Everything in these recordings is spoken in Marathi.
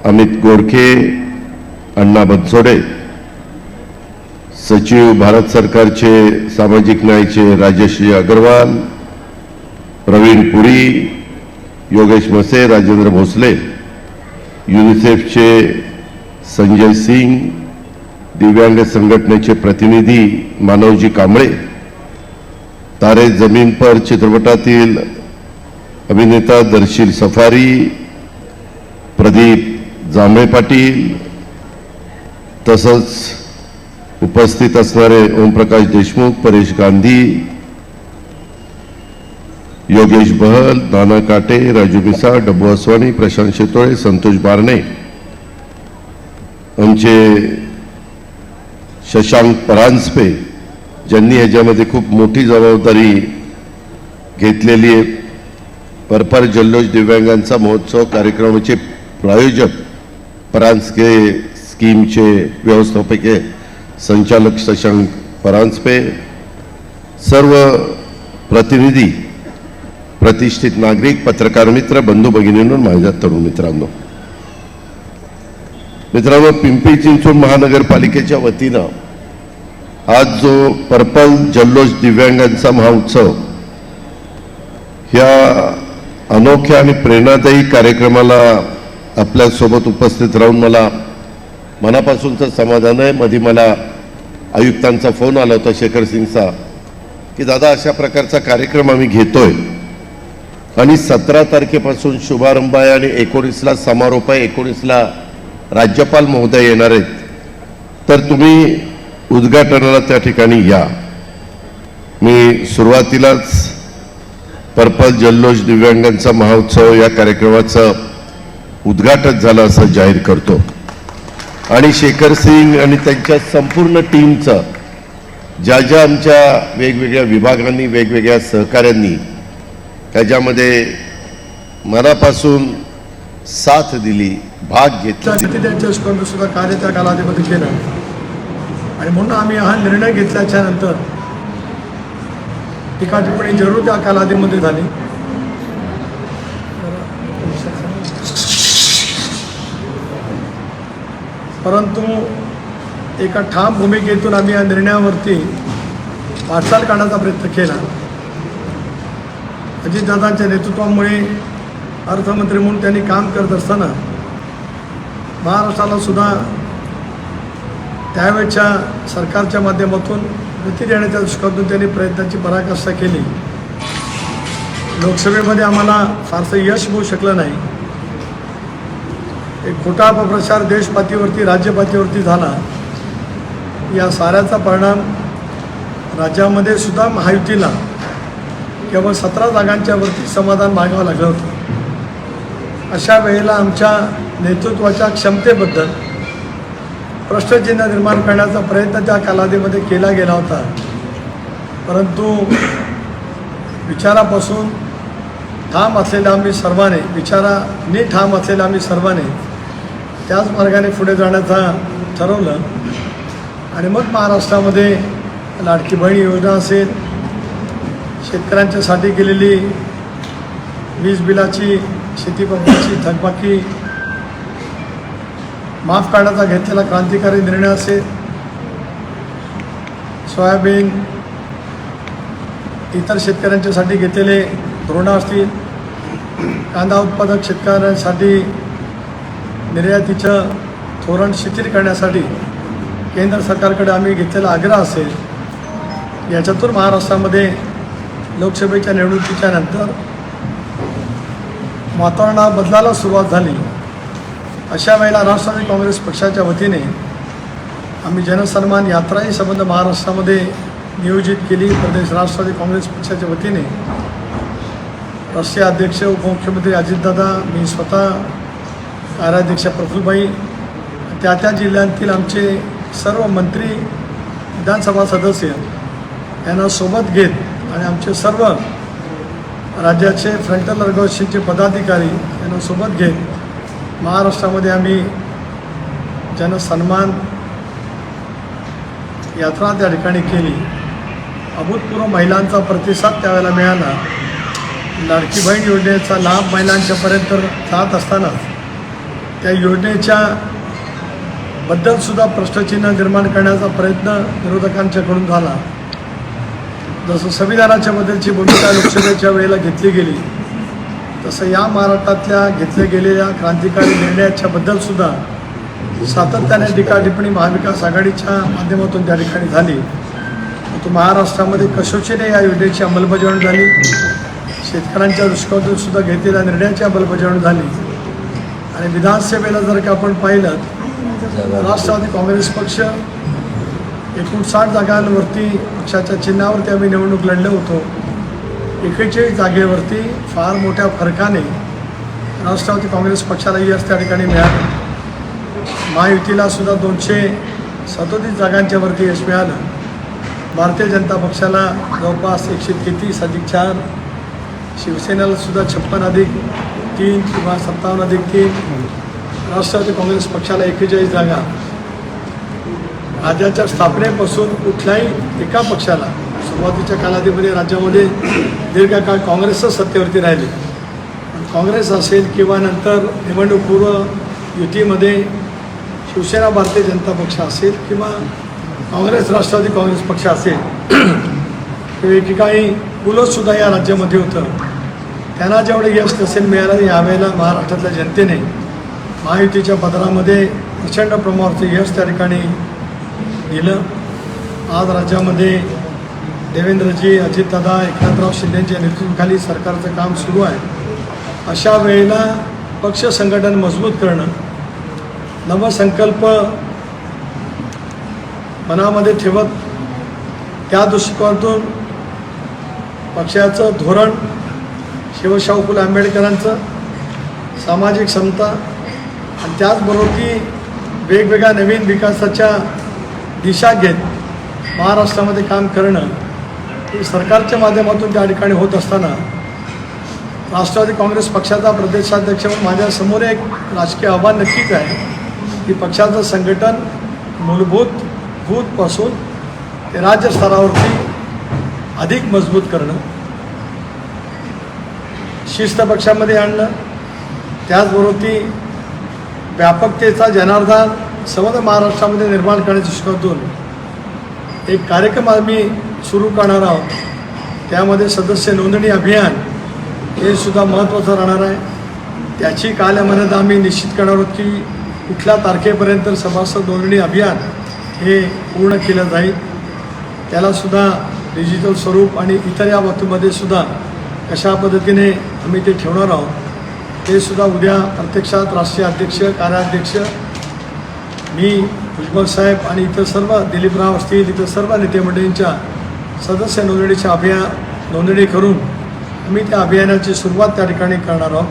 अमित गोडखे, अण्णा बनसोडे, सचिव भारत सरकारचे सामाजिक न्यायचे राजेश्री अग्रवाल, प्रवीण पुरी, योगेश मसे, राजेंद्र भोसले, युनिसेफचे संजय सिंग, दिव्यांग संघटनेचे प्रतिनिधी मानवजी कांबळे, तारे जमीन पर चित्रपटातील अभिनेता दर्शील सफारी, प्रदीप जांभळे पाटील, तसंच उपस्थित असणारे ओमप्रकाश देशमुख, परेश गांधी, योगेश बहल, नाना काटे, राजू मिसाळ, डब्बू असवानी, प्रशांत शेतोळे, संतोष बारणे, आमचे शशांक परांजपे, ज्यांनी ह्याच्यामध्ये खूप मोठी जबाबदारी घेतलेली आहे. परपर जल्लोष दिव्यांगांचा महोत्सव कार्यक्रमाचे प्रायोजक, परांजपे स्कीमचे व्यवस्थापक संचालक शशांक परांजपे, सर्व प्रतिनिधी, प्रतिष्ठित नागरिक, पत्रकार मित्र, बंधू भगिनींनो, माझ्या तरुण मित्रांनो, पिंपरी चिंचवड महानगरपालिकेच्या वतीनं आज जो पर्पल जल्लोष दिव्यांगांचा महोत्सव ह्या अनोख्या आणि प्रेरणादायी कार्यक्रमाला आपल्यासोबत उपस्थित राहून मला मनापासूनचं समाधान आहे. मध्ये मला आयुक्तांचा फोन आला होता शेखर सिंगचा की दादा अशा प्रकारचा कार्यक्रम आम्ही घेतोय आणि 17 तारखेपासून शुभारंभ आहे आणि 19ला समारोप आहे, 19ला राज्यपाल महोदय येणार आहेत, तर तुम्ही उद्घाटनाला त्या ठिकाणी या. मी सुरुवातीलाच पर्पल जल्लोष दिव्यांगांचा महोत्सव या कार्यक्रमाचं उद्घाटन झालं असं जाहीर करतो आणि शेखर सिंग आणि त्यांच्या संपूर्ण टीमचं ज्या ज्या आमच्या वेगवेगळ्या विभागांनी, वेगवेगळ्या सहकाऱ्यांनी त्याच्यामध्ये मनापासून साथ दिली, भाग घेतला, त्यांच्या सुद्धा कार्य त्या कालावधीमध्ये केलं आणि म्हणून आम्ही हा निर्णय घेतल्याच्या नंतर टीका टिप्पणी जरूर त्या कालावधीमध्ये झाली. परंतु एका ठाम भूमिकेतून आम्ही या निर्णयावरती वाटचाल करण्याचा प्रयत्न केला. अजितदादांच्या नेतृत्वामुळे अर्थमंत्री म्हणून त्यांनी काम करत असताना महाराष्ट्राला सुद्धा त्यावेळच्या सरकारच्या माध्यमातून गती देण्याच्या दृष्टीकोनातून त्यांनी प्रयत्नाची पराकाष्ठा केली. लोकसभेमध्ये आम्हाला फारसं यश मिळू शकलं नाही. एक खोटा अपप्रचार देशपातळीवरती, राज्यपातळीवरती झाला. या साऱ्याचा परिणाम राज्यामध्ये सुद्धा महायुतीला केवळ 17 जागांच्या वरती समाधान मागावं लागलं होतं. अशा वेळेला आमच्या नेतृत्वाच्या क्षमतेबद्दल प्रश्नचिन्ह निर्माण करण्याचा प्रयत्न त्या कालावधीमध्ये केला गेला होता. परंतु विचारापासून ठाम असलेल्या आम्ही सर्वांनी, विचाराने ठाम असलेल्या आम्ही सर्वांनी त्याच मार्गाने पुढे जाण्याचं ठरवलं आणि मग महाराष्ट्रामध्ये लाडकी बहीण योजना असेल, शेतकऱ्यांच्यासाठी केलेली वीज बिलाची, शेतीपंपाची थकबाकी माफ करण्याचा घेतलेला क्रांतिकारी निर्णय असेल, सोयाबीन, इतर शेतकऱ्यांच्यासाठी घेतलेले धोरणं असतील, कांदा उत्पादक शेतकऱ्यांसाठी निर्यातीचं धोरण शिथिल करण्यासाठी केंद्र सरकारकडे आम्ही घेतलेला आग्रह असेल, याच्यातून महाराष्ट्रामध्ये लोकसभेच्या निवडणुकीच्या नंतर वातावरणात बदलायला सुरुवात झाली. अशा वेळेला राष्ट्रवादी काँग्रेस पक्षाच्या वतीने आम्ही जनसन्मान यात्राही संबंध महाराष्ट्रामध्ये नियोजित केली. प्रदेश राष्ट्रवादी काँग्रेस पक्षाच्या वतीने राष्ट्रीय अध्यक्ष उपमुख्यमंत्री अजितदादा, मी स्वतः कार्याध्यक्ष प्रफुल्लभाई, त्या जिल्ह्यांतील आमचे सर्व मंत्री, विधानसभा सदस्य यांना सोबत घेत आणि आमचे सर्व राज्याचे फ्रंटल ऑर्गनायझेशनचे पदाधिकारी यांना सोबत घेत महाराष्ट्रामध्ये आम्ही जनसन्मान यात्रा त्या ठिकाणी केली. अभूतपूर्व महिलांचा प्रतिसाद त्यावेळेला मिळाला. लाडकी बहीण योजनेचा लाभ महिलांच्यापर्यंत जात असताना त्या योजनेच्या बद्दलसुद्धा प्रश्नचिन्ह निर्माण करण्याचा प्रयत्न विरोधकांच्याकडून झाला. जसं संविधानाच्या बद्दलची भूमिका लोकसभेच्या वेळेला घेतली गेली, तसं या महाराष्ट्रातल्या घेतल्या गेलेल्या क्रांतिकारी निर्णयाच्या बद्दलसुद्धा सातत्याने टीका टिप्पणी महाविकास आघाडीच्या माध्यमातून त्या ठिकाणी झाली. परंतु महाराष्ट्रामध्ये कसोशीने या योजनेची अंमलबजावणी झाली. शेतकऱ्यांच्या दृष्टिकोनातून सुद्धा घेतलेल्या निर्णयाची अंमलबजावणी झाली. आणि विधानसभेला जर का आपण पाहिलं, राष्ट्रवादी काँग्रेस पक्ष 59 जागांवरती पक्षाच्या चिन्हावरती आम्ही निवडणूक लढलो होतो. 41 जागेवरती फार मोठ्या फरकाने राष्ट्रवादी काँग्रेस पक्षाला यश त्या ठिकाणी मिळालं. महायुतीला सुद्धा 237 जागांच्यावरती यश मिळालं. भारतीय जनता पक्षाला जवळपास 133+4, शिवसेनेला सुद्धा 56+3 किंवा 57+3, राष्ट्रवादी काँग्रेस पक्षाला 41 जागा. राज्याच्या स्थापनेपासून कुठल्याही एका पक्षाला सुरुवातीच्या कालावधीमध्ये राज्यामध्ये दीर्घकाळ काँग्रेसच सत्तेवरती राहिली. पण काँग्रेस असेल किंवा नंतर निवडणूकपूर्व युतीमध्ये शिवसेना भारतीय जनता पक्ष असेल किंवा काँग्रेस राष्ट्रवादी काँग्रेस पक्ष असेल, किंवा एकेकाळी पुलतसुद्धा या राज्यामध्ये होतं, त्यांना जेवढं यश नसेल मिळालं, यावेळेला महाराष्ट्रातल्या जनतेने महायुतीच्या पदरामध्ये प्रचंड प्रमाणावरचं यश त्या ठिकाणी दिलं. आज राज्यामध्ये देवेंद्रजी, अजितदादा, एकनाथराव शिंदेच्या नेतृत्वाखाली सरकारचं काम सुरू आहे. अशा वेळेला पक्ष संघटन मजबूत करणं, नवसंकल्प मनामध्ये ठेवत त्या दृष्टिकोनातून पक्षाचं धोरण शिवशाहू फुले आंबेडकरांचं, सामाजिक समता आणि त्याचबरोबर ती वेगवेगळ्या नवीन विकासाच्या दिशा घेत महाराष्ट्रामध्ये काम करणं हे सरकारच्या माध्यमातून त्या ठिकाणी होत असताना राष्ट्रवादी काँग्रेस पक्षाचा प्रदेशाध्यक्ष म्हणून माझ्यासमोर एक राजकीय आव्हान नक्कीच आहे की पक्षाचं संघटन मूलभूतपासून ते राज्य स्तरावरती अधिक मजबूत करणं, शिस्त पक्षामध्ये आणणं, त्याचबरोबर ती व्यापकतेचा जनार्दन समग्र महाराष्ट्रामध्ये निर्माण करण्याच्या दृष्टिकोनातून एक कार्यक्रम आम्ही सुरू करणार आहोत. त्यामध्ये सदस्य नोंदणी अभियान हे सुद्धा महत्त्वाचं राहणार आहे. त्याची कालमर्यादा आम्ही निश्चित करणार आहोत की कुठल्या तारखेपर्यंत सभासद नोंदणी अभियान हे पूर्ण केलं जाईल. त्यालासुद्धा डिजिटल स्वरूप आणि इतर या बाबतीमध्ये सुद्धा कशा पद्धतीने आम्ही ते ठेवणार आहोत ते सुद्धा उद्या प्रत्यक्षात राष्ट्रीय अध्यक्ष, कार्याध्यक्ष, मी, भुजबळ साहेब आणि इतर सर्व, दिलीपराव असतील, इतर सर्व नेते मंडळींच्या सदस्य नोंदणीच्या नोंदणी करून आम्ही त्या अभियानाची सुरुवात त्या ठिकाणी करणार आहोत.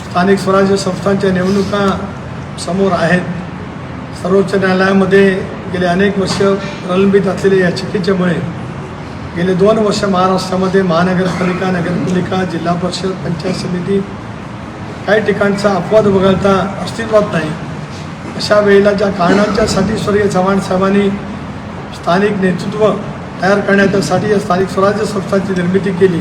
स्थानिक स्वराज्य संस्थांच्या निवडणुका समोर आहेत. सर्वोच्च न्यायालयामध्ये गेले अनेक वर्ष प्रलंबित असलेल्या याचिकेच्यामुळे गेले 2 वर्ष महाराष्ट्रामध्ये महानगरपालिका, नगरपालिका, जिल्हा परिषद, पंचायत समिती काही ठिकाणचा अपवाद वगळता अस्तित्वात नाही. अशा वेळेला ज्या कारणांच्यासाठी स्वर्गीय चव्हाण साहेबांनी स्थानिक नेतृत्व तयार करण्यासाठी या स्थानिक स्वराज्य संस्थांची निर्मिती केली,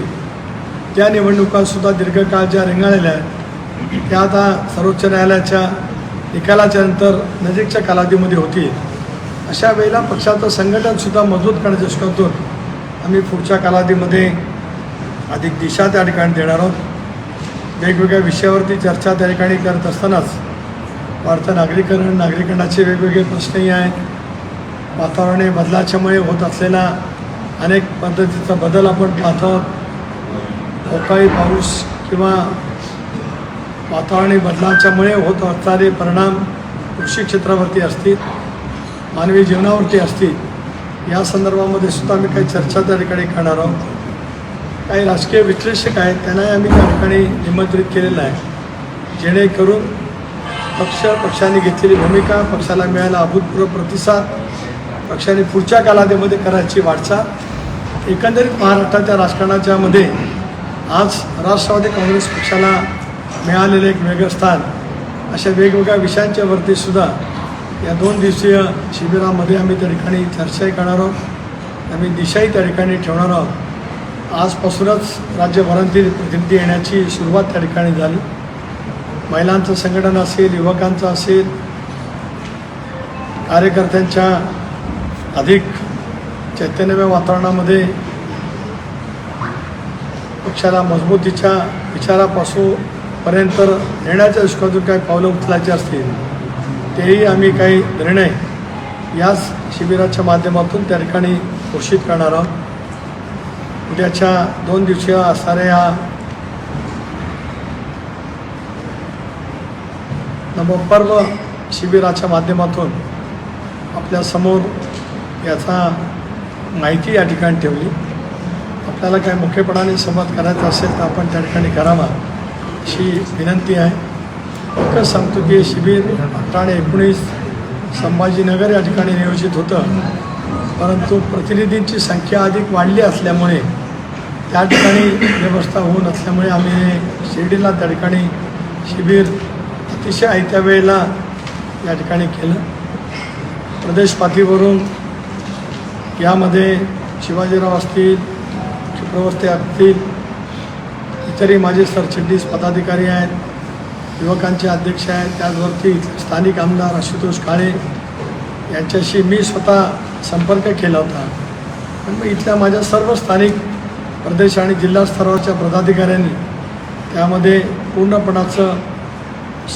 त्या निवडणुकांसुद्धा दीर्घकाळ ज्या रिंगाळलेल्या आहेत त्या आता सर्वोच्च न्यायालयाच्या निकालाच्या नंतर नजीकच्या कालावधीमध्ये होतील. अशा वेळेला पक्षाचं संघटनसुद्धा मजबूत करण्याच्या दृष्टिकोनातून आम्ही पुढच्या कालावधीमध्ये अधिक दिशा त्या ठिकाणी देणार आहोत. वेगवेगळ्या विषयावरती चर्चा त्या ठिकाणी करत असतानाच वाढतं नागरिकांचे वेगवेगळे प्रश्नही आहेत. वातावरणीय बदलाच्यामुळे होत असलेला अनेक पद्धतीचा बदल आपण पाहतो आहोत. अवकाळी पाऊस किंवा वातावरणीय बदलाच्यामुळे होत असणारे परिणाम कृषी क्षेत्रावरती असतील, मानवी जीवनावरती असतील, या संदर्भामध्ये सुद्धा आम्ही काही चर्चा त्या ठिकाणी करणार आहोत. काही राजकीय विश्लेषक आहेत त्यांनाही आम्ही त्या ठिकाणी निमंत्रित केलेलं आहे, जेणेकरून पक्षाने घेतलेली भूमिका, पक्षाला मिळालेला अभूतपूर्व प्रतिसाद, पक्षाने पुढच्या कालावधीमध्ये करायची वाटचाल, एकंदरीत महाराष्ट्राच्या राजकारणाच्यामध्ये आज राष्ट्रवादी काँग्रेस पक्षाला मिळालेलं एक वेगळं स्थान, अशा वेगवेगळ्या विषयांच्यावरती सुद्धा या 2 दिवसीय शिबिरामध्ये आम्ही त्या ठिकाणी चर्चाही करणार आहोत. आम्ही दिशाही त्या ठिकाणी ठेवणार आहोत. आजपासूनच राज्यभरातील प्रतिनिधी येण्याची सुरुवात त्या ठिकाणी झाली. महिलांचं संघटन असेल, युवकांचं असेल, कार्यकर्त्यांच्या अधिक चैतन्यमय वातावरणामध्ये पक्षाला मजबूतीच्या विचारापासून पर्यंत नेण्याच्या दृष्टीकोनातून काही पावलं उचलायची असतील तेही आम्ही काही निर्णय याच शिबिराच्या माध्यमातून त्या ठिकाणी घोषित करणार आहोत. उद्याच्या 2 दिवसीय असणाऱ्या या नवपर्व शिबिराच्या माध्यमातून आपल्यासमोर याचा माहिती या ठिकाणी ठेवली. आपल्याला काय मुख्यपणाने संवाद करायचा असेल तर आपण त्या ठिकाणी करावा अशी विनंती आहे. एकच सांगतो की शिबिर 18 आणि 19 संभाजीनगर या ठिकाणी नियोजित होतं, परंतु प्रतिनिधींची संख्या अधिक वाढली असल्यामुळे त्या ठिकाणी व्यवस्था होऊ नसल्यामुळे आम्ही शिर्डीला त्या ठिकाणी शिबिर अतिशय आयत्या वेळेला या ठिकाणी केलं. प्रदेश पातळीवरून यामध्ये शिवाजीराव असतील, प्रवस्ते असतील, इतरही माझे सरचिटणीस पदाधिकारी आहेत, युवकांचे अध्यक्ष आहेत, त्याचवरती स्थानिक आमदार आशुतोष काळे यांच्याशी मी स्वतः संपर्क केला होता. पण मग इथल्या माझ्या सर्व स्थानिक प्रदेश आणि जिल्हा स्तरावरच्या पदाधिकाऱ्यांनी त्यामध्ये पूर्णपणाचं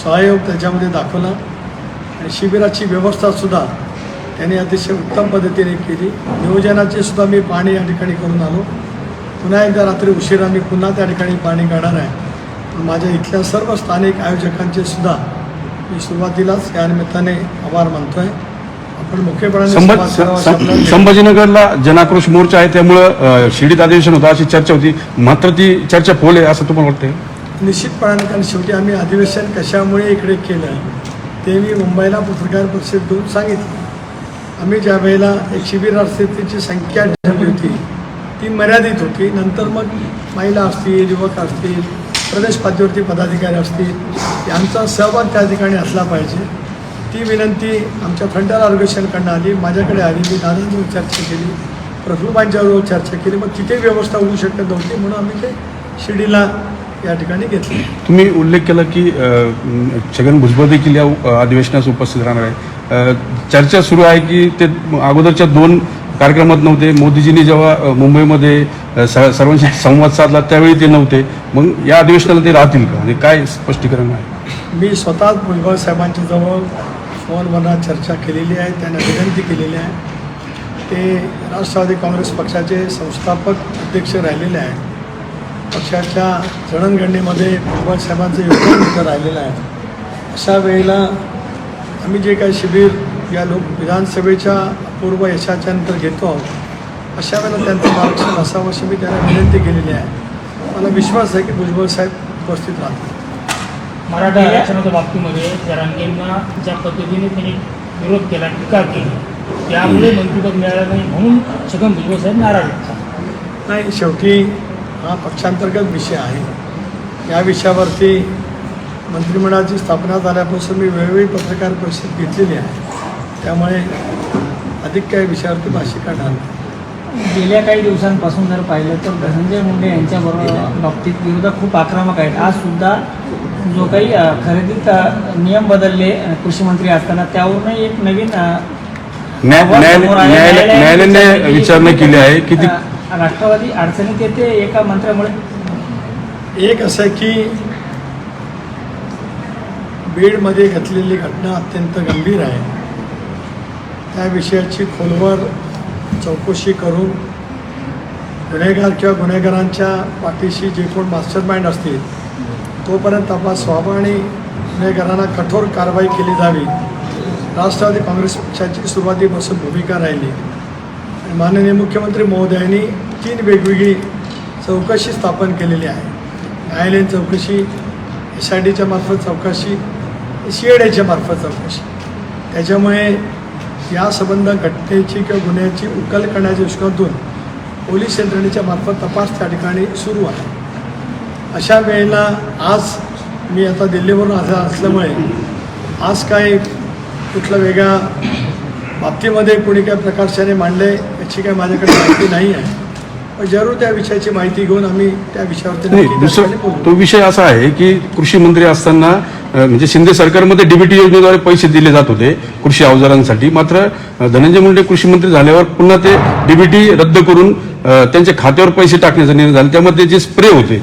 सहयोग त्याच्यामध्ये दाखवला आणि शिबिराची व्यवस्थासुद्धा त्यांनी अतिशय उत्तम पद्धतीने केली. नियोजनाची सुद्धा मी पाहणी या ठिकाणी करून आलो. पुन्हा एकदा रात्री उशिरा मी पुन्हा त्या ठिकाणी पाहणी करणार आहे. पण माझ्या इथल्या सर्व स्थानिक आयोजकांचे सुद्धा मी सुरुवातीलाच या निमित्ताने आभार मानतो आहे. आपण मुख्यपणाने संभाजीनगरला जनाक्रोश मोर्चा आहे, त्यामुळं शिर्डीत अधिवेशन होतं अशी चर्चा होती, मात्र ती चर्चा फोल आहे असं तुम्हाला वाटतंय? निश्चितपणाने, कारण शेवटी आम्ही अधिवेशन कशामुळे इकडे केलं ते मी मुंबईला पत्रकार परिषद देऊन सांगितलं. आम्ही ज्या वेळेला एक शिबिरार्थीची संख्या ठरली होती ती मर्यादित होती. नंतर मग महिला असतील, युवक असतील, प्रदेश पातळीवरती पदाधिकारी असतील, यांचा सहभाग त्या ठिकाणी असला पाहिजे. ती विनंती आमच्या फ्रंटल ऑर्गनायझेशनकडनं आली, माझ्याकडे आली. मी दादांजवळ चर्चा केली, प्रफुल्लबाईंच्याजवळ चर्चा केली. मग तिथे व्यवस्था होऊ शकत नव्हती म्हणून आम्ही ते शिर्डीला या ठिकाणी घेतले. तुम्ही उल्लेख केला की छगन भुजबळ देखील या अधिवेशनास उपस्थित राहणार आहे. चर्चा सुरू आहे की ते अगोदरच्या 2 कार्यक्रमात नव्हते. मोदीजींनी जेव्हा मुंबईमध्ये सर्वांशी संवाद साधला त्यावेळी ते नव्हते. मग या अधिवेशनाला ते राहतील का? म्हणजे काय स्पष्टीकरण आहे? मी स्वतःच भुजबळ साहेबांच्या जवळ फोनवरून चर्चा केलेली आहे, त्यांना विनंती केलेली आहे. ते राष्ट्रवादी काँग्रेस पक्षाचे संस्थापक अध्यक्ष राहिलेले आहेत. पक्षाच्या जडणघडणीमध्ये भुजबळ साहेबांचं योगदान तिथं राहिलेलं आहे. अशा वेळेला आम्ही जे काही शिबिर या विधानसभेच्या अपूर्व यशाच्या नंतर घेतो आहोत, अशा वेळेला त्यांचं मार्गदर्शन असावं अशी मी त्यांना विनंती केलेली आहे. मला विश्वास आहे की भुजबळ साहेब उपस्थित राहतील. मराठा आरक्षणाच्या बाबतीमध्ये जरांगेंना ज्या पद्धतीने त्यांनी विरोध केला, टीका केली, त्यामुळे मंत्रिपद मिळालं नाही म्हणून छगन भुजबळ साहेब नाराज आहेत. नाही, शेवटी हा पक्षांतर्गत विषय आहे. या विषयावरती मंत्रिमंडळाची स्थापना झाल्यापासून मी वेळोवेळी पत्रकार परिषद घेतलेली आहे. त्यामुळे अधिक काही विषयावरती भाष्य करणार नाही. गेल्या काही दिवसांपासून जर पाहिलं तर धनंजय मुंडे यांच्याबरोबर बाबतीत विरोधक खूप आक्रमक आहेत. आज सुद्धा जो काही खरेदीत नियम बदलले कृषी मंत्री असताना त्यावरूनही एक नवीन न्यायालयाने विचारणा केली आहे की राष्ट्रवादी अडचणीत येते एका मंत्र्यामुळे. एक असं आहे की बीडमध्ये घडलेली घटना अत्यंत गंभीर आहे. त्या विषयाची खोलवर चौकशी करून गुन्हेगार किंवा गुन्हेगारांच्या पाठीशी जे कोण मास्टर माइंड असतील तोपर्यंत तपास व्हावा आणि गुन्हेगारांना कठोर कारवाई केली जावी. राष्ट्रवादी काँग्रेस पक्षाची सुरुवातीपासून भूमिका राहिली. माननीय मुख्यमंत्री महोदयांनी 3 वेगवेगळी चौकशी स्थापन केलेली आहे. न्यायालयीन चौकशी, SITच्या मार्फत चौकशी, CIDच्या मार्फत चौकशी. त्याच्यामुळे या संबंध घटनेची किंवा गुन्ह्याची उकल करण्याच्या दृष्टीकोनातून पोलीस यंत्रणेच्या मार्फत तपास त्या ठिकाणी सुरू आहे. अशा वेळेला आज मी आता दिल्लीवरून असल्यामुळे आज काय कुठलं वेगळ्या बाबतीमध्ये कोणी काय प्रकाशाने मांडले याची काही माझ्याकडे माहिती नाही आहे. पण जरूर त्या विषयाची माहिती घेऊन आम्ही त्या विषयावरती नाही, नक्की त्या दुसरा ठिकाणी बोलू. तो विषय असा आहे की कृषी मंत्री असताना म्हणजे शिंदे सरकारमध्ये डीबीटी योजनेद्वारे पैसे दिले जात होते कृषी अवजारांसाठी. मात्र धनंजय मुंडे कृषी मंत्री झाल्यावर पुन्हा ते डीबीटी रद्द करून त्यांच्या खात्यावर पैसे टाकण्याचा निर्णय झाला. त्यामध्ये जे स्प्रे होते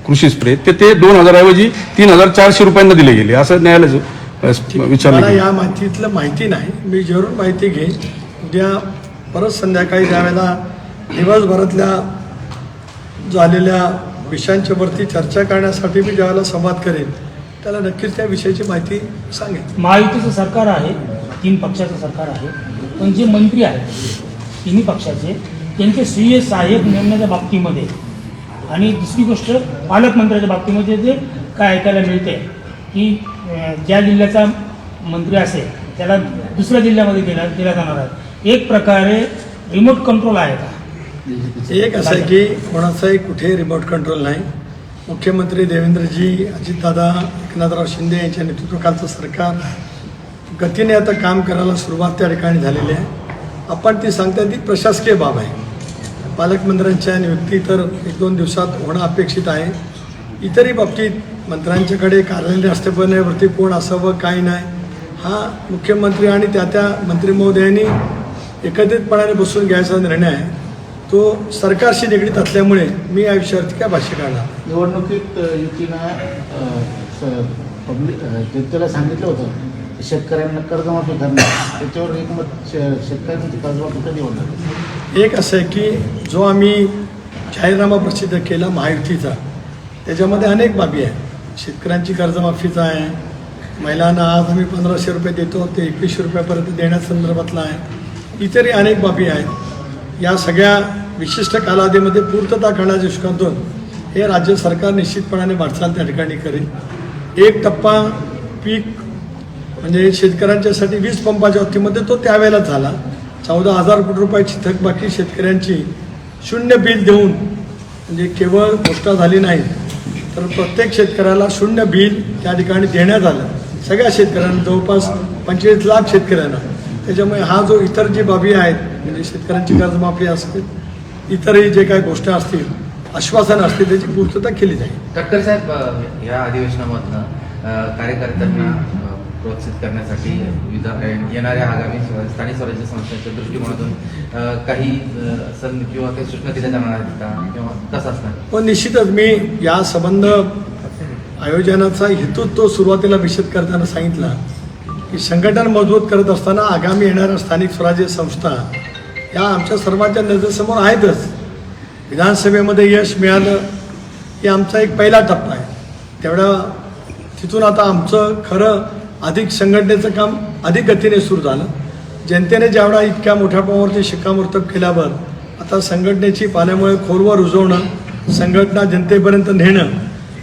कृषी स्प्रे ते 2,000 ऐवजी 3,400 रुपयांना दिले गेले असं न्यायालयाचं विचारलं मला गेलं. या माहितीतलं माहिती नाही. मी जरूर माहिती घेईन. उद्या परत संध्याकाळी ज्यावेळेला दिवसभरातल्या झालेल्या विषयांच्या वरती चर्चा करण्यासाठी मी ज्यावेळेला संवाद करेन त्याला नक्कीच त्या विषयाची माहिती सांगेन. महायुतीचं सरकार आहे, 3 पक्षाचं सरकार आहे, पण जे मंत्री आहेत तिन्ही पक्षाचे त्यांचे स्वीय सहाय्यक नेमण्याच्या बाबतीमध्ये आणि दुसरी गोष्ट पालकमंत्र्याच्या बाबतीमध्ये ते काय ऐकायला मिळते की ज्या जिल्ह्याचा मंत्री असेल त्याला दुसऱ्या जिल्ह्यामध्ये दिला जाणार आहे. एक प्रकारे रिमोट कंट्रोल आहे का? एक असं आहे की कोणाचाही कुठे रिमोट कंट्रोल नाही. मुख्यमंत्री देवेंद्रजी, अजितदादा, एकनाथराव शिंदे यांच्या नेतृत्वाखालचं सरकार गतीने आता काम करायला सुरुवात त्या ठिकाणी झालेली आहे. आपण ती सांगता ती प्रशासकीय बाब आहे. पालकमंत्र्यांच्या नियुक्ती तर 1-2 दिवसात होणं अपेक्षित आहे. इतरही बाबतीत मंत्र्यांच्याकडे कार्यालय स्थापनेवरती कोण असावं काय नाही हा मुख्यमंत्री आणि त्या मंत्री महोदयांनी एकत्रितपणाने बसून घ्यायचा निर्णय आहे. तो सरकारशी निगडीत असल्यामुळे मी या विषयावरती काय भाष्य काढणार. निवडणुकीत युतीनं पब्लिक जनतेला सांगितलं होतं शेतकऱ्यांना कर्जमाफी करणार. त्याच्यावर एकमत शेतकऱ्यांची कर्जमाफी कधी होणार? एक असं आहे की जो आम्ही जाहीरनामा प्रसिद्ध केला महायुतीचा त्याच्यामध्ये अनेक बाबी आहेत. शेतकऱ्यांची कर्जमाफीचा आहे, महिलांना आज आम्ही 1,500 रुपये देतो ते 2100 रुपयापर्यंत देण्यासंदर्भातला आहे, इतरही अनेक बाबी आहेत. या सगळ्या विशिष्ट कालावधीमध्ये पूर्तता करण्याच्या दृष्टिकोनातून हे राज्य सरकार निश्चितपणाने वाटचाल त्या ठिकाणी करेल. एक टप्पा पीक म्हणजे शेतकऱ्यांच्यासाठी वीज पंपाच्या बाबतीमध्ये तो त्यावेळेला झाला. 14,000 कोटी रुपयाची थकबाकी शेतकऱ्यांची शून्य बिल देऊन म्हणजे केवळ घोषणा झाली नाही तर प्रत्येक शेतकऱ्याला शून्य बिल त्या ठिकाणी देण्यात आलं सगळ्या शेतकऱ्यांना, जवळपास 25 लाख शेतकऱ्यांना. त्याच्यामुळे हा जो इतर जी बाबी आहेत म्हणजे शेतकऱ्यांची कर्जमाफी असेल, इतरही जे काही गोष्टी असतील, आश्वासनं असतील त्याची पूर्तता केली जाईल. तटकरे साहेब, या अधिवेशनामधनं कार्यकर्त्यांना प्रोत्साहित करण्यासाठी येणाऱ्या आगामी स्थानिक स्वराज्य संस्थांच्या दृष्टिकोनातून काही संधी किंवा काही सूचना दिल्या जाणार आहेत का किंवा कसं असणार? पण निश्चितच मी या संबंध आयोजनाचा हेतू तो सुरुवातीला विशद करताना सांगितला की संघटन मजबूत करत असताना आगामी येणाऱ्या स्थानिक स्वराज्य संस्था या आमच्या सर्वांच्या नजरेसमोर आहेतच. विधानसभेमध्ये यश मिळालं हे आमचा एक पहिला टप्पा आहे. तेवढा तिथून आता आमचं खरं अधिक संघटनेचं काम अधिक गतीने सुरू झालं. जनतेने जेवढा इतक्या मोठ्या प्रमाणावरती शिक्कामोर्तब केल्यावर आता संघटनेची पाण्यामुळे खोलवर रुजवणं, संघटना जनतेपर्यंत नेणं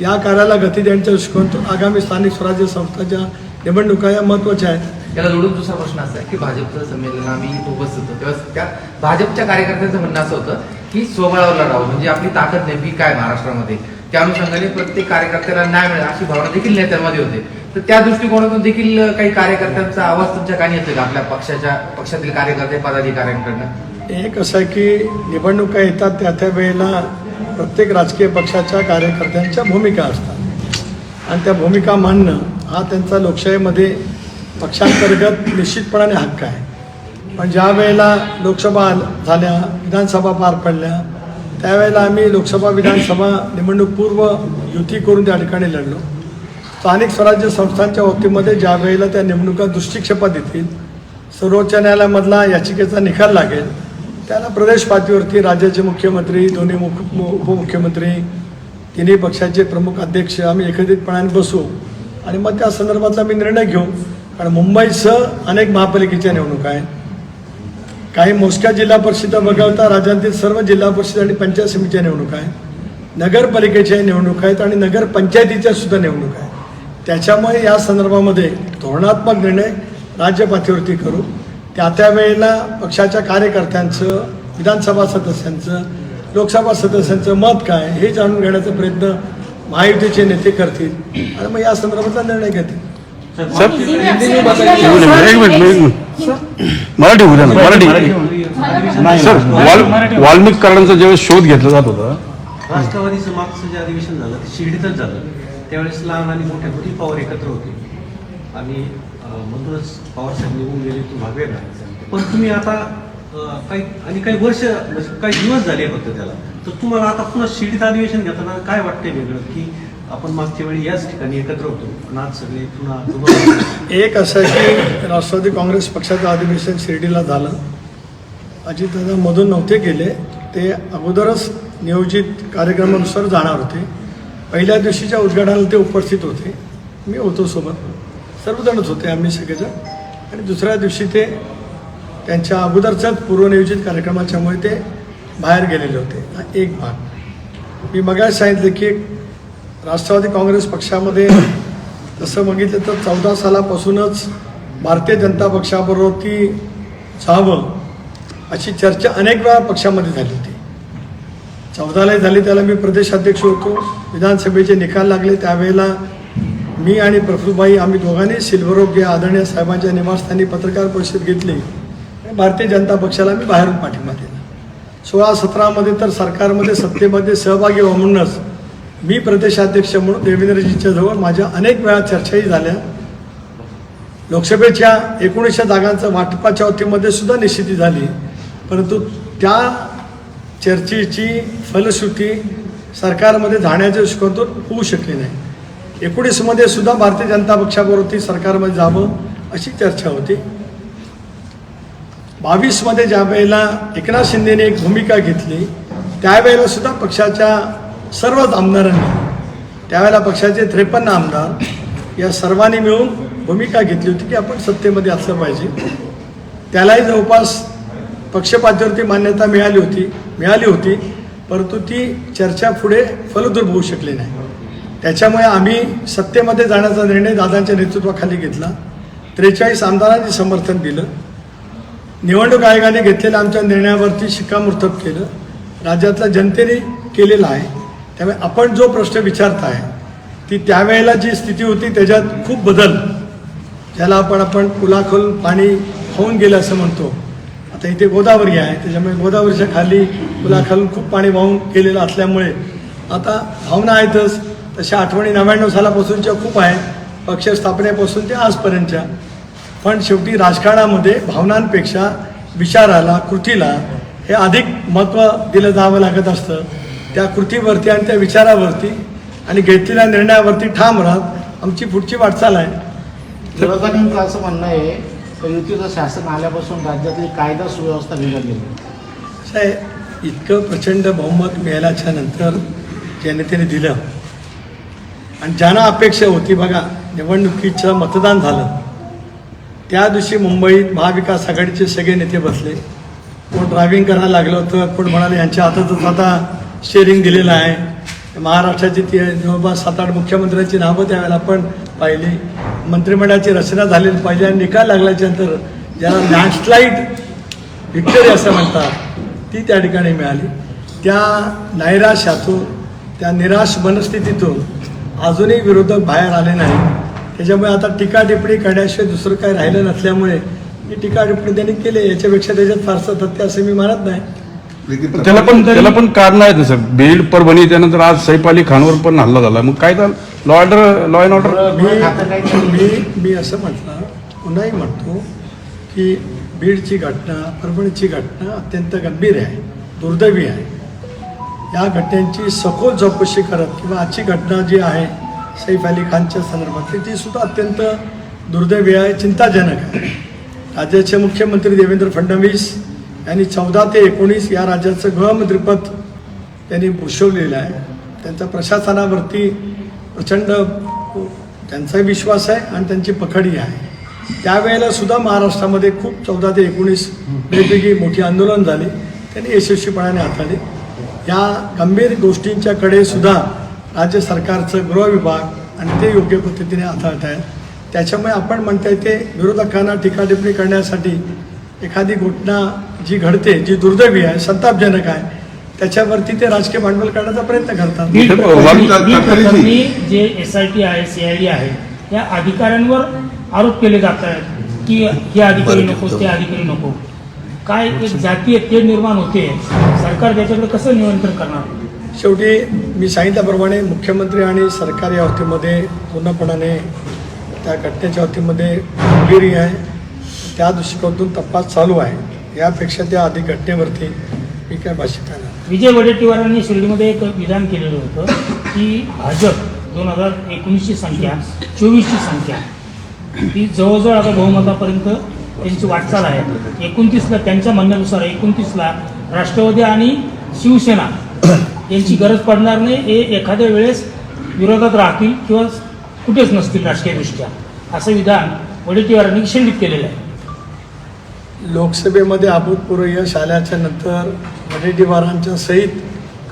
या कार्याला गती देण्याच्या दृष्टिकोनातून आगामी स्थानिक स्वराज्य संस्थांच्या निवडणुका या महत्त्वाच्या आहेत. त्याला जोडून दुसरा प्रश्न असा आहे की भाजपचं संमेलन आम्ही इथं उपस्थित होतो तेव्हा त्या भाजपच्या कार्यकर्त्यांचं म्हणणं असं होतं की स्वबळावरला राहू म्हणजे आपली ताकद नेमकी काय महाराष्ट्रामध्ये, त्या अनुषंगाने प्रत्येक कार्यकर्त्याला न्याय मिळेल अशी भावना देखील नेत्यांमध्ये होते. तर त्या दृष्टिकोनातून देखील काही कार्यकर्त्यांचा आवाज तुमच्या कानी येतो का आपल्या पक्षातील कार्यकर्ते पदाधिकाऱ्यांकडनं? एक असं आहे की निवडणुका येतात त्या वेळेला प्रत्येक राजकीय पक्षाच्या कार्यकर्त्यांच्या भूमिका असतात आणि त्या भूमिका मांडणं हा त्यांचा लोकशाहीमध्ये पक्षांतर्गत निश्चितपणाने हक्क आहे. पण ज्या वेळेला लोकसभा झाल्या, विधानसभा पार पडल्या त्यावेळेला आम्ही लोकसभा विधानसभा निवडणूक पूर्व युती करून त्या ठिकाणी लढलो. स्थानिक स्वराज्य संस्थांच्या बाबतीमध्ये ज्या वेळेला त्या निवडणुका दृष्टिक्षेपात येतील, सर्वोच्च न्यायालयामधला याचिकेचा निकाल लागेल, त्याला प्रदेश पातळीवरती राज्याचे मुख्यमंत्री, दोन्ही उपमुख्यमंत्री, तिन्ही पक्षाचे प्रमुख अध्यक्ष आम्ही एकत्रितपणाने बसू आणि मग त्या संदर्भातला मी निर्णय घेऊ. कारण मुंबईसह अनेक महापालिकेच्या निवडणुका आहेत. काही मोजक्या जिल्हा परिषदा वगळता राज्यातील सर्व जिल्हा परिषद आणि पंचायत समितीच्या निवडणुका आहेत, नगरपालिकेच्या निवडणुका आहेत आणि नगरपंचायतीच्या सुद्धा निवडणुका आहेत. त्याच्यामुळे या संदर्भामध्ये धोरणात्मक निर्णय राज्य पातळीवरती करू. त्या वेळेला पक्षाच्या कार्यकर्त्यांचं, विधानसभा सदस्यांचं, लोकसभा सदस्यांचं मत काय हे जाणून घेण्याचा प्रयत्न महायुतीचे नेते करतील आणि मग या संदर्भातला निर्णय घेतील. मराठी बोला ना, मराठी. अधिवेशन नाही सर, वाल्मिक कराडांचा ज्यावेळेस शोध घेतला जात होता, राष्ट्रवादीचं मागचं जे अधिवेशन झालं ते शिर्डीतच झालं. त्यावेळेस लहान आणि मोठ्या दोन्ही पॉवर एकत्र होते आणि मधूनच पवार साहेब निघून गेले तो भाग वेगळा. पण तुम्ही आता काही वर्ष म्हणजे काही दिवस झाले फक्त त्याला, तर तुम्हाला आता पुन्हा शिर्डीत अधिवेशन घेताना काय वाटतंय वेगळं की आपण मागच्या वेळी याच ठिकाणी एकत्र होतो आणि आज सगळे पुन्हा एक असं आहे की राष्ट्रवादी काँग्रेस पक्षाचं अधिवेशन शिर्डीला झालं. अजितदादा मधून नव्हते गेले, ते अगोदरच नियोजित कार्यक्रमानुसार जाणार होते. पहिल्या दिवशीच्या उद्घाटनाला ते उपस्थित होते, मी होतो सोबत, सर्वजणच होते आम्ही सगळेजण. आणि दुसऱ्या दिवशी ते त्यांच्या अगोदरच्याच पूर्वनियोजित कार्यक्रमाच्यामुळे ते बाहेर गेलेले होते. हा एक भाग. मी मगाच सांगितलं की राष्ट्रवादी काँग्रेस पक्षामध्ये तसं बघितलं तर 14 सालापासूनच भारतीय जनता पक्षाबरोबर जावं अशी चर्चा अनेक वेळा पक्षामध्ये झाली होती. 14लाही झाली, त्याला मी प्रदेशाध्यक्ष होतो. विधानसभेचे निकाल लागले त्यावेळेला मी आणि प्रफुल्लभाई आम्ही दोघांनी सिल्व्हरओक या आदरणीय साहेबांच्या निवासस्थानी पत्रकार परिषद घेतली. भारतीय जनता पक्षाला मी बाहेरून पाठिंबा दिला. 16-17मध्ये तर सरकारमध्ये सत्तेमध्ये सहभागी व्हा म्हणूनच मी प्रदेशाध्यक्ष म्हणून देवेंद्रजींच्या जवळ माझ्या अनेक वेळा चर्चाही झाल्या. लोकसभेच्या 19 जागांचं वाटपाच्या वतीमध्ये सुद्धा निश्चिती झाली, परंतु त्या चर्चेची फलश्रुती सरकारमध्ये जाण्याच्या दृष्टिकोनातून होऊ शकली नाही. 19मध्ये सुद्धा भारतीय जनता पक्षाबरोबर सरकारमध्ये जावं अशी चर्चा होती. 22मध्ये ज्या वेळेला एकनाथ शिंदेने एक भूमिका घेतली त्यावेळेला सुद्धा पक्षाच्या सर्वच आमदारांनी, त्यावेळेला पक्षाचे 53 आमदार या सर्वांनी मिळून भूमिका घेतली होती की आपण सत्तेमध्ये असलं पाहिजे. त्यालाही जवळपास पक्षपातळीवरती मान्यता मिळाली होती, परंतु ती चर्चा पुढे फलद्रूप होऊ शकली नाही. त्याच्यामुळे आम्ही सत्तेमध्ये जाण्याचा निर्णय दादांच्या नेतृत्वाखाली घेतला. 43 आमदारांनी समर्थन दिलं. निवडणूक आयोगाने घेतलेल्या आमच्या निर्णयावरती शिक्कामोर्तब केलं. राज्यातल्या जनतेने केलेलं आहे. त्यामुळे आपण जो प्रश्न विचारताय ती त्यावेळेला जी स्थिती होती त्याच्यात खूप बदल, ज्याला आपण पुलाखालून पाणी होऊन गेलं असं म्हणतो. आता इथे गोदावरी आहे, त्याच्यामुळे गोदावरीच्या खाली पुलाखालून खूप पाणी वाहून गेलेलं असल्यामुळे आता भावना आहेतच. तशा आठवणी 99 सालापासूनच्या खूप आहे, पक्ष स्थापनेपासून ते आजपर्यंतच्या. पण शेवटी राजकारणामध्ये भावनांपेक्षा विचाराला, कृतीला हे अधिक महत्त्व दिलं जावं लागत असतं. त्या कृतीवरती आणि त्या विचारावरती आणि घेतलेल्या निर्णयावरती ठाम राहत आमची पुढची वाटचाल आहे. विरोधकांचं असं म्हणणं आहे की युतीचं शासन आल्यापासून राज्यातली कायदा सुव्यवस्था बिघडलेली असं आहे. इतकं प्रचंड बहुमत मिळाल्याच्या नंतर जनतेने दिलं आणि ज्यांना अपेक्षा होती, बघा निवडणुकीचं मतदान झालं त्या दिवशी मुंबईत महाविकास आघाडीचे सगळे नेते बसले. कोण ड्रायव्हिंग करायला लागलं होतं, कोण म्हणाले यांच्या हातातच आता स्टेअरिंग दिलेलं आहे. महाराष्ट्राची ती जवळपास 7-8 मुख्यमंत्र्यांची नावं त्यावेळेला आपण पाहिली. मंत्रिमंडळाची रचना झालेली पाहिजे आणि निकाल लागल्याच्यानंतर ज्याला लँडस्लाईड व्हिक्टरी असं म्हणतात ती त्या ठिकाणी मिळाली. त्या नैराश्यातून, त्या निराश मनस्थितीतून अजूनही विरोधक बाहेर आले नाही. त्याच्यामुळे आता टीका टिप्पणी करण्याशिवाय दुसरं काही राहिलं नसल्यामुळे ही टीका टिप्पणी त्यांनी केली. याच्यापेक्षा त्याच्यात फारसं तथ्य असं मी मानत नाही. त्याला पण कारण आहेत ना सर. बीड, परभणी, त्यानंतर आज सैफ अली खानवर पण हल्ला झाला. मग काय तर लॉ अँड ऑर्डर. मी असं म्हटलं, पुन्हाही म्हणतो की बीडची घटना, परभणीची घटना अत्यंत गंभीर आहे, दुर्दैवी आहे. या घटनेची सखोल चौकशी करत किंवा आजची घटना जी आहे सैफ अली खानच्या संदर्भातली ती सुद्धा अत्यंत दुर्दैवी आहे, चिंताजनक आहे. राज्याचे मुख्यमंत्री देवेंद्र फडणवीस यांनी 14 ते 19 या राज्याचं गृहमंत्रीपद त्यांनी भूषवलेलं आहे. त्यांचा प्रशासनावरती प्रचंड त्यांचाही विश्वास आहे आणि त्यांची पकडी आहे. त्यावेळेला सुद्धा महाराष्ट्रामध्ये खूप 14 ते 19 वेगवेगळी मोठी आंदोलन झाली, त्यांनी यशस्वीपणाने हाताळली. या गंभीर गोष्टींच्याकडे सुद्धा राज्य सरकारचं गृह विभाग आणि ते योग्य पद्धतीने हाताळत आहे. त्याच्यामुळे आपण म्हणता येते विरोधकांना टीका टिप्पणी करण्यासाठी एखादी घटना जी घडते, जी दुर्दैवी आहे, संतापजनक आहे, त्याच्यावरती ते राजकीय भांडवल करण्याचा प्रयत्न करतात. जे SIT आहे, CID आहे, या अधिकाऱ्यांवर आरोप केले जात आहेत की हे अधिकारी नको, ते अधिकारी नको. काय एक जातीय तेढ निर्माण होते, सरकार त्याच्याकडे कसं नियंत्रण करणार? शेवटी मी सांगितल्याप्रमाणे मुख्यमंत्री आणि सरकार या बाबतीमध्ये पूर्णपणाने त्या घटनेच्या बाबतीमध्ये खंबीर आहे. त्या दृष्टिकोनातून तपास चालू आहे. यापेक्षा त्या अधिक घटनेवरती मी काय भाष्य करणार. विजय वडेट्टीवारांनी शिर्डीमध्ये एक विधान केलेलं होतं की भाजप 2019ची संख्या 24ची संख्या ती जवळजवळ आता बहुमतापर्यंत त्यांची वाटचाल आहे. 29ला त्यांच्या म्हणण्यानुसार 29ला राष्ट्रवादी आणि शिवसेना यांची गरज पडणार नाही. हे एखाद्या वेळेस विरोधात राहतील किंवा कुठेच नसतील राजकीयदृष्ट्या, असं विधान वडेट्टीवारांनी खंडित केलेलं आहे. लोकसभेमध्ये अभूतपूर्व यश आल्याच्या नंतर वडेट्टीवारांच्या सहित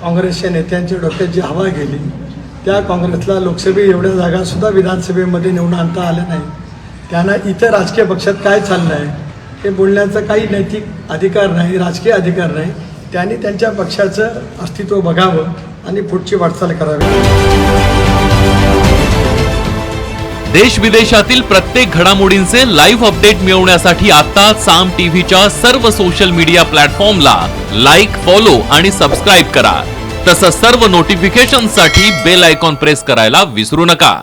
काँग्रेसच्या नेत्यांच्या डोक्यात जी हवा गेली, त्या काँग्रेसला लोकसभे एवढ्या जागासुद्धा विधानसभेमध्ये निवडून आणता आल्या नाही. त्यांना इतर राजकीय पक्षात काय चाललं आहे हे बोलण्याचा काही नैतिक अधिकार नाही, राजकीय अधिकार नाही. त्यांनी त्यांच्या पक्षाचं अस्तित्व बघावं आणि पुढची वाटचाल करावी. देश विदेशातील प्रत्येक घडामोडींचे लाईव्ह अपडेट मिळवण्यासाठी आता साम टीव्हीच्या सर्व सोशल मीडिया प्लॅटफॉर्मला लाईक, फॉलो आणि सबस्क्राईब करा. तसंच सर्व नोटिफिकेशनसाठी बेल आयकॉन प्रेस करायला विसरू नका.